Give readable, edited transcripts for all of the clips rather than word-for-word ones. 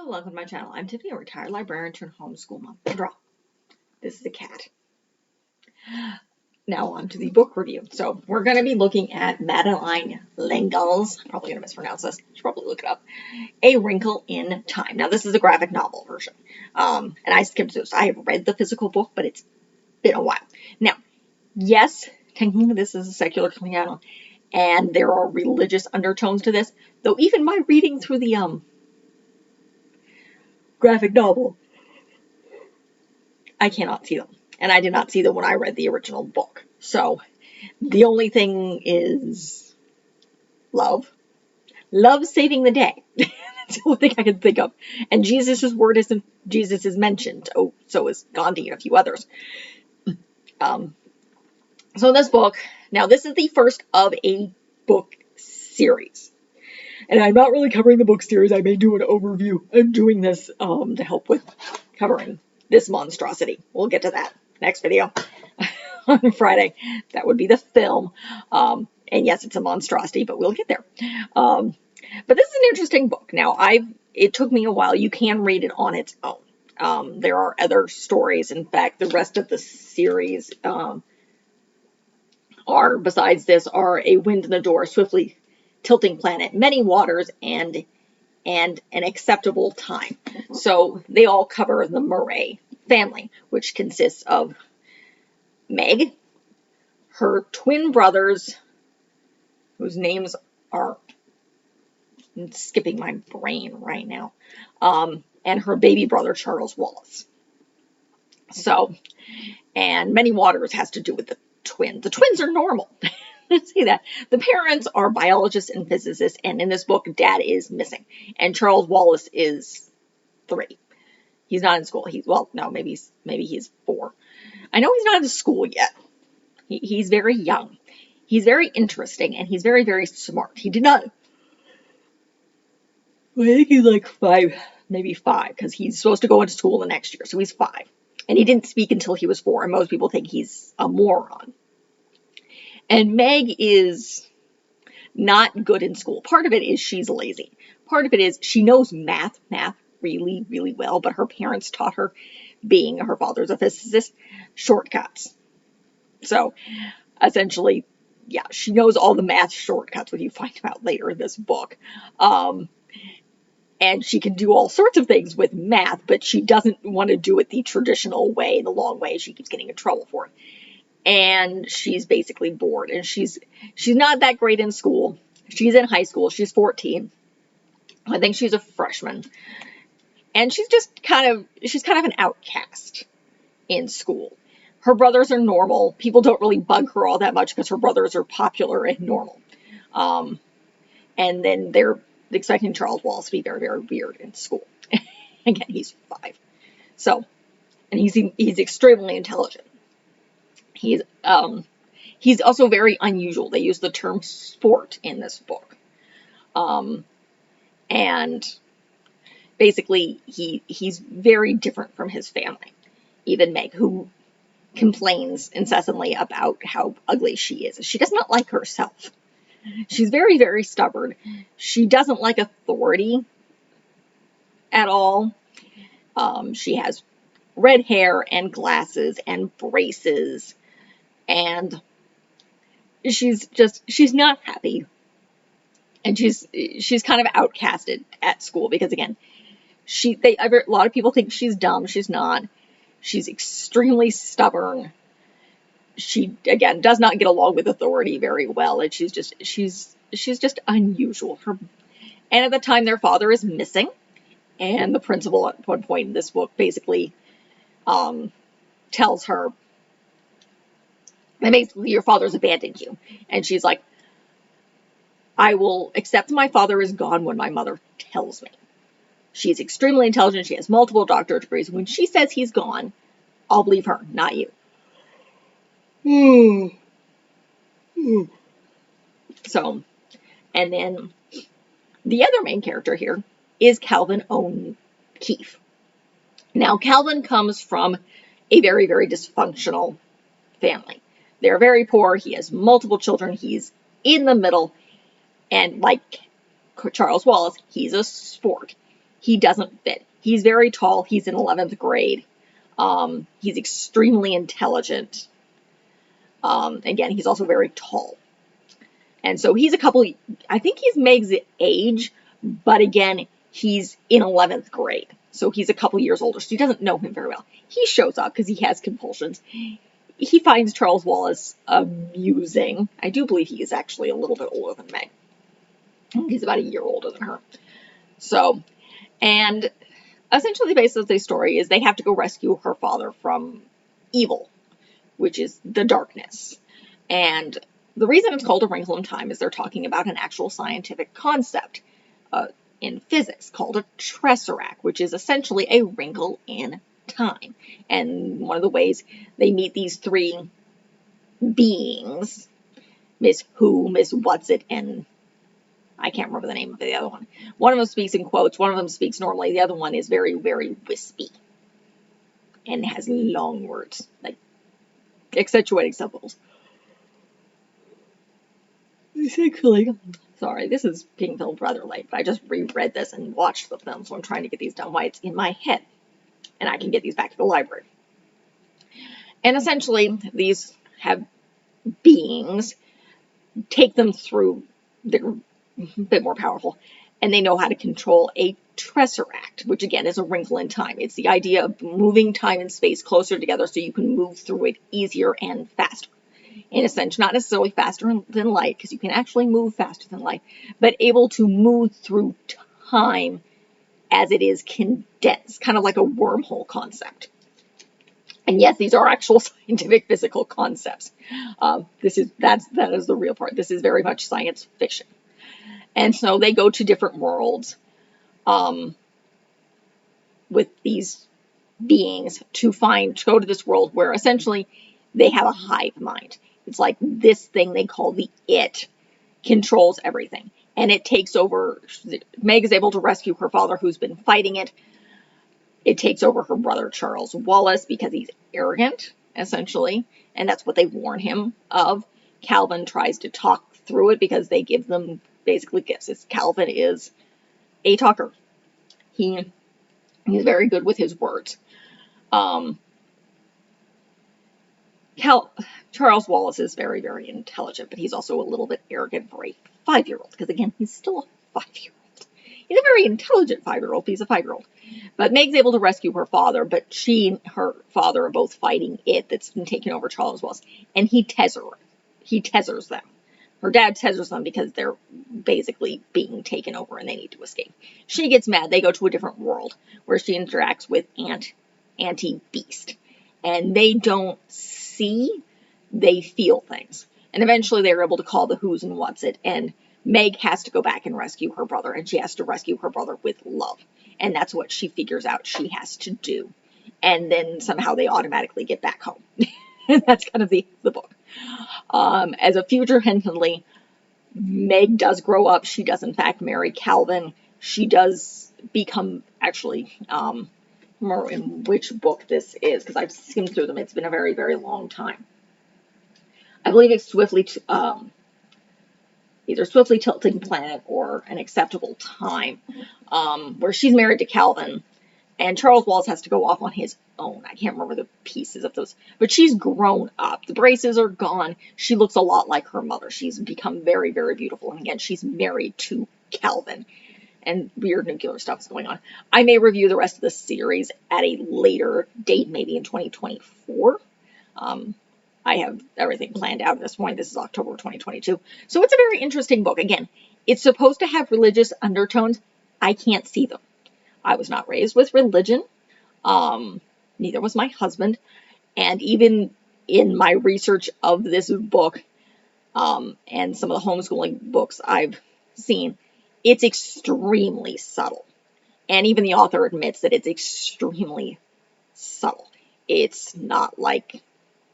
Hello, welcome to my channel. I'm Tiffany, a retired librarian turned homeschool mom. Draw. This is a cat. Now on to the book review. So we're going to be looking at Madeleine L'Engle's, I'm probably going to mispronounce this, you should probably look it up, A Wrinkle in Time. Now this is a graphic novel version, and I skipped this. I have read the physical book, but it's been a while. Now, yes, technically this is a secular channel, and there are religious undertones to this, though even my reading through the graphic novel, I cannot see them. And I did not see them when I read the original book. So the only thing is love. Love saving the day. That's the only thing I can think of. And Jesus' word isn't, Jesus is mentioned. Oh, so is Gandhi and a few others. So in this book, now this is the first of a book series. And I'm not really covering the book series. I may do an overview. I'm doing this to help with covering this monstrosity. We'll get to that next video on Friday. That would be the film. And yes, it's a monstrosity, but we'll get there. But this is an interesting book. Now, it took me a while. You can read it on its own. There are other stories. In fact, the rest of the series besides this, are A Wind in the Door, Swiftly Tilting Planet, Many Waters, and An Acceptable Time. So they all cover the Murray family, which consists of Meg, her twin brothers, whose names are, I'm skipping my brain right now, and her baby brother, Charles Wallace. So, and Many Waters has to do with the twins. The twins are normal. Let's see that. The parents are biologists and physicists, and in this book, Dad is missing. And Charles Wallace is 3. He's not in school. Maybe he's 4. I know he's not in school yet. He's very young. He's very interesting, and he's very, very smart. He did not, I think he's like 5, maybe 5, because he's supposed to go into school the next year, so he's 5. And he didn't speak until he was 4, and most people think he's a moron. And Meg is not good in school. Part of it is she's lazy. Part of it is she knows math really, really well, but her parents taught her, being her father's a physicist, shortcuts. So essentially, yeah, she knows all the math shortcuts, which you find out later in this book. And she can do all sorts of things with math, but she doesn't want to do it the traditional way, the long way. She keeps getting in trouble for it. And she's basically bored, and she's not that great in school. She's in high school. She's 14. I think she's a freshman. And she's kind of an outcast in school. Her brothers are normal. People don't really bug her all that much because her brothers are popular and normal. And then they're expecting Charles Wallace to be very, very weird in school. Again, he's 5. So, and he's extremely intelligent. He's also very unusual. They use the term sport in this book. And basically he's very different from his family. Even Meg, who complains incessantly about how ugly she is. She does not like herself. She's very, very stubborn. She doesn't like authority at all. She has red hair and glasses and braces. And she's not happy. And she's kind of outcasted at school because, again, a lot of people think she's dumb. She's not. She's extremely stubborn. She, again, does not get along with authority very well. And she's just unusual. And at the time, their father is missing. And the principal at one point in this book basically tells her, and basically, your father's abandoned you. And she's like, I will accept my father is gone when my mother tells me. She's extremely intelligent. She has multiple doctorate degrees. When she says he's gone, I'll believe her, not you. So, and then the other main character here is Calvin O'Keefe. Now, Calvin comes from a very, very dysfunctional family. They're very poor. He has multiple children. He's in the middle. And like Charles Wallace, he's a sport. he doesn't fit. He's very tall. He's in 11th grade. He's extremely intelligent. Again, he's also very tall. And so he's I think he's Meg's age, but again, he's in 11th grade. So he's a couple years older, so he doesn't know him very well. He shows up because he has compulsions. He finds Charles Wallace amusing. I do believe he is actually a little bit older than Meg. He's about a year older than her. So, and essentially the basis of the story is they have to go rescue her father from evil, which is the darkness. And the reason it's called A Wrinkle in Time is they're talking about an actual scientific concept in physics called a tesseract, which is essentially a wrinkle in time. And one of the ways they meet these three beings, Miss Who, Miss What's It, and I can't remember the name of the other one. One of them speaks in quotes, one of them speaks normally, the other one is very, very wispy and has long words, like accentuating syllables. Essentially, sorry, this is being filmed rather late, but I just reread this and watched the film, so I'm trying to get these done while it's in my head, and I can get these back to the library. And essentially, these have beings, take them through, they're a bit more powerful, and they know how to control a tesseract, which again is a wrinkle in time. It's the idea of moving time and space closer together so you can move through it easier and faster. In a sense, not necessarily faster than light, because you can actually move faster than light, but able to move through time as it is condensed, kind of like a wormhole concept. And yes, these are actual scientific physical concepts. That is the real part. This is very much science fiction. And so they go to different worlds with these beings to go to this world where essentially they have a hive mind. It's like this thing they call the It controls everything. And it takes over. Meg is able to rescue her father who's been fighting it. It takes over her brother Charles Wallace because he's arrogant, essentially. And that's what they warn him of. Calvin tries to talk through it because they give them basically gifts. Calvin is a talker. He's very good with his words. Charles Wallace is very, very intelligent, but he's also a little bit arrogant for a 5-year-old, because again, he's still a 5-year-old. He's a very intelligent 5-year-old, but he's a 5-year-old. But Meg's able to rescue her father, but she and her father are both fighting it that's been taking over Charles Wallace, and he tethers them. Her dad tethers them because they're basically being taken over and they need to escape. She gets mad. They go to a different world where she interacts with Auntie Beast. And they don't see, they feel things. And eventually they're able to call the Who's and What's It. And Meg has to go back and rescue her brother. And she has to rescue her brother with love. And that's what she figures out she has to do. And then somehow they automatically get back home. And that's kind of the book. As a future Henley, Meg does grow up. She does, in fact, marry Calvin. She does become, actually, remember in which book this is, because I've skimmed through them. It's been a very, very long time. I believe it's either Swiftly Tilting Planet or An Acceptable Time, where she's married to Calvin, and Charles Wallace has to go off on his own. I can't remember the pieces of those, but she's grown up. The braces are gone. She looks a lot like her mother. She's become very, very beautiful. And again, she's married to Calvin. And weird nuclear stuff is going on. I may review the rest of the series at a later date, maybe in 2024. I have everything planned out at this point. This is October 2022. So it's a very interesting book. Again, it's supposed to have religious undertones. I can't see them. I was not raised with religion. Neither was my husband. And even in my research of this book, and some of the homeschooling books I've seen, it's extremely subtle. And even the author admits that it's extremely subtle. It's not like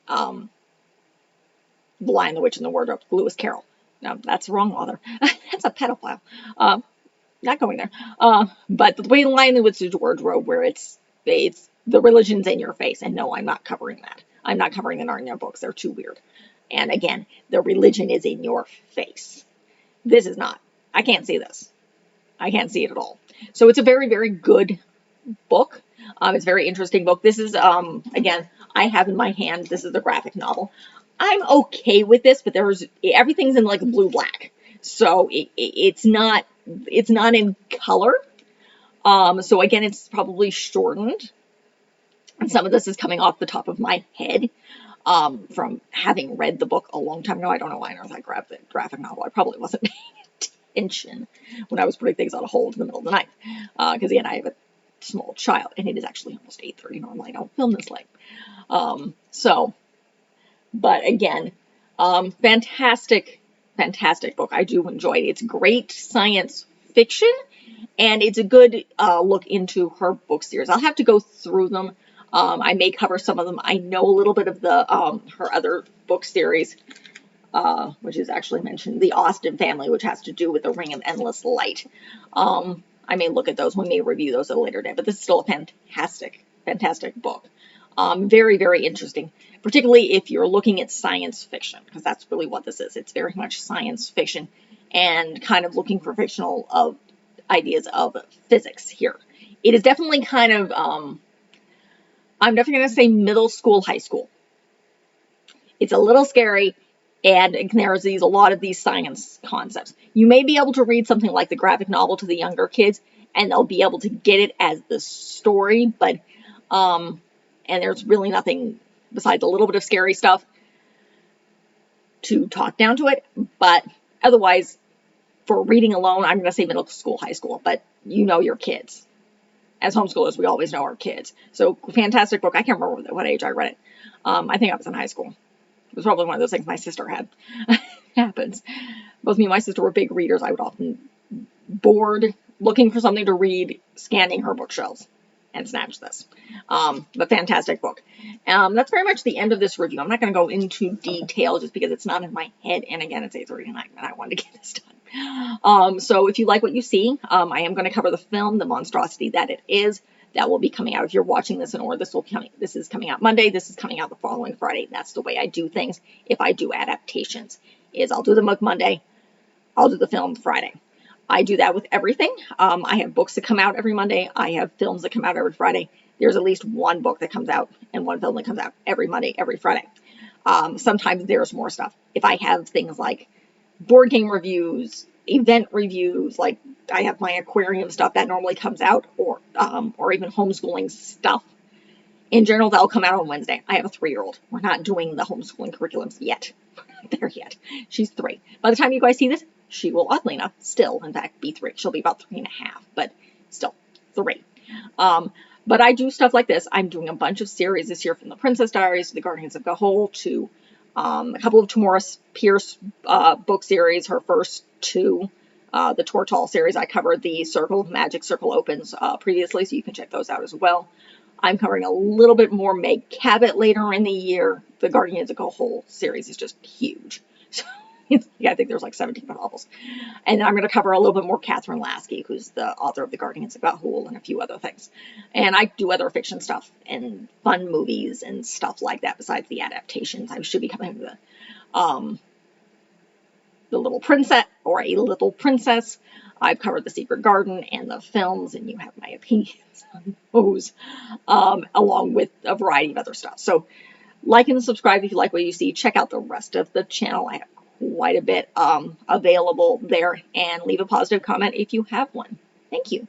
The Lion, the Witch, and the Wardrobe, Lewis Carroll. No, that's the wrong author. That's a pedophile. Not going there. But The Lion, the Witch, and the Wardrobe, where it's the religion's in your face. And no, I'm not covering that. I'm not covering the Narnia books. They're too weird. And again, the religion is in your face. This is not. I can't see this. I can't see it at all. So it's a very, very good book. It's a very interesting book. This is, again, I have in my hand, this is the graphic novel. I'm okay with this, but everything's in like blue black. So it's not in color. So again, it's probably shortened. And some of this is coming off the top of my head, from having read the book a long time ago. I don't know why on earth I grabbed the graphic novel. I probably wasn't paying attention when I was putting things on hold in the middle of the night. Because again, I have a small child, and it is actually almost 8:30. Normally I don't film this late. But again, fantastic, fantastic book. I do enjoy it. It's great science fiction, and it's a good look into her book series. I'll have to go through them. I may cover some of them. I know a little bit of the her other book series, which is actually mentioned, The Austen Family, which has to do with the Ring of Endless Light. I may look at those. We may review those at a later date, but this is still a fantastic, fantastic book. Very, very interesting, particularly if you're looking at science fiction, because that's really what this is. It's very much science fiction and kind of looking for fictional ideas of physics here. It is definitely kind of, I'm definitely going to say middle school, high school. It's a little scary, and there's a lot of these science concepts. You may be able to read something like the graphic novel to the younger kids, and they'll be able to get it as the story, but and there's really nothing besides a little bit of scary stuff to talk down to it. But otherwise, for reading alone, I'm going to say middle school, high school, but you know your kids. As homeschoolers, we always know our kids. So fantastic book. I can't remember what age I read it. I think I was in high school. It was probably one of those things my sister had. Happens. Both me and my sister were big readers. I would often bored looking for something to read, scanning her bookshelves, and snatch this. But fantastic book. That's very much the end of this review. I'm not going to go into detail just because it's not in my head. And again, it's 8:30 and I wanted to get this done. So if you like what you see, I am going to cover the film, The Monstrosity That It Is. That will be coming out. If you're watching this in order, this is coming out Monday. This is coming out the following Friday. That's the way I do things. If I do adaptations, is I'll do the book Monday. I'll do the film Friday. I do that with everything. I have books that come out every Monday. I have films that come out every Friday. There's at least one book that comes out and one film that comes out every Monday, every Friday. Sometimes there's more stuff. If I have things like board game reviews, event reviews, like I have my aquarium stuff that normally comes out, or even homeschooling stuff. In general, that'll come out on Wednesday. I have a 3-year-old. We're not doing the homeschooling curriculums yet. We're not there yet. She's 3. By the time you guys see this, she will, oddly enough, still, in fact, be 3. She'll be about 3.5, but still 3. But I do stuff like this. I'm doing a bunch of series this year, from the Princess Diaries to the Guardians of Gahul to a couple of Tamora Pierce book series, her first 2. The Tortall series, I covered the Magic Circle Opens previously, so you can check those out as well. I'm covering a little bit more Meg Cabot later in the year. The Guardians of Gahul series is just huge. So, yeah, I think there's like 17 novels. And then I'm going to cover a little bit more Catherine Lasky, who's the author of the Guardians of Gahul and a few other things. And I do other fiction stuff and fun movies and stuff like that besides the adaptations. I should be covering the Little Princess, or A Little Princess. I've covered The Secret Garden and the films, and you have my opinions on those, along with a variety of other stuff. So like and subscribe if you like what you see. Check out the rest of the channel. I have quite a bit available there, and leave a positive comment if you have one. Thank you.